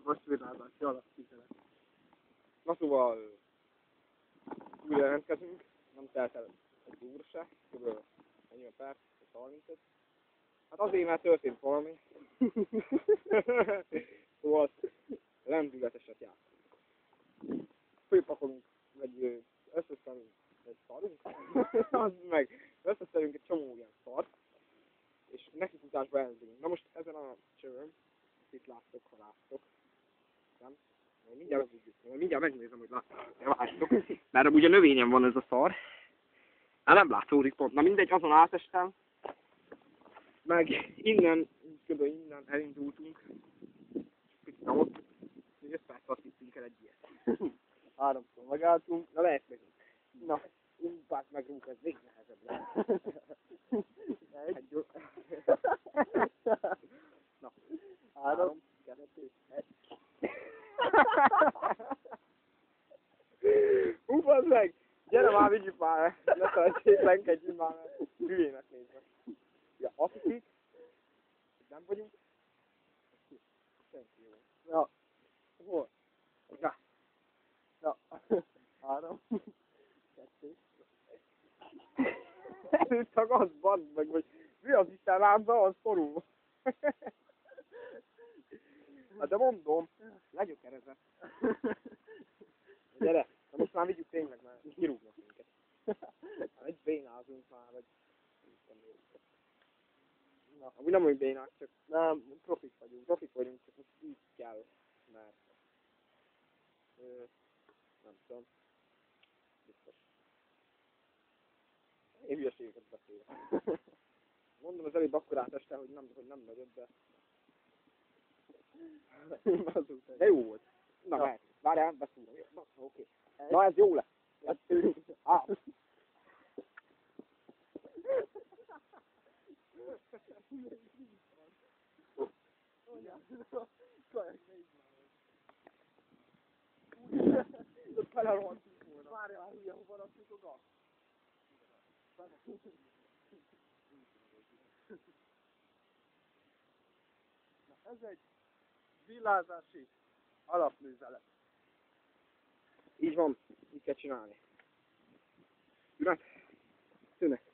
Vasvillázás alapkitelet. Na szóval, újra jelentkezünk, nem telt el egy óra se, kb. Ennyi a perc, 35. Hát azért, mert történt valami. Szóval lendületeset játszunk. Fölpakolunk, vagy összeszedünk egy szarunk, az meg összeszedünk egy csomó ilyen szart, és nekifutásba elindulunk. Na most ezen a csövön, itt láttok, ha láttok, nem? Mindjárt megnézem, hogy láttok, mert amúgy a növényen van ez a szar. Hát nem látszódik pont. Na mindegy, azon átestem. Meg innen, kb. Innen elindultunk. Na ott, 5 perc azt hittünk el egy ilyet. 3-szor megálltunk. Na lehet meg. Na, umpát meg rúg, ez még nehezebb lehet. Egy. Na, 3, 2, 1. Ufasz meg! Gyere már, vigyük már! Ne szétlenkedjünk már, mert hülyének nézve. Ja, azt hiszik, hogy nem vagyunk. Senki jó. Ja. Hol? Ja. Ja. 3, 2. Előtt csak az band meg, vagy mi az Isten lámpa, az forul. Hát de mondom, legyökerezett. Gyere, na most már vigyük tényleg, mert kirúgnak minket. Egy bénázunk már, vagy... Na, amúgy nem olyan bénák, csak Nem, profik vagyunk. profik vagyunk, csak most így kell, mert... nem tudom. Biztos. Én hülyeségeket beszélek. Mondom az előbb akkor áteste, hogy nem nagyobb, de... De jó volt. Na, Ja. mehet. Várjál, beszúrom. Na, oké. Na, ez jó lesz. Á. Ott belerohantunk volna. Várjál, hülye, hova rakjuk a gat? Na, ez egy villázási alapművelet. Így van, így kell csinálni. Szünet. Szünet.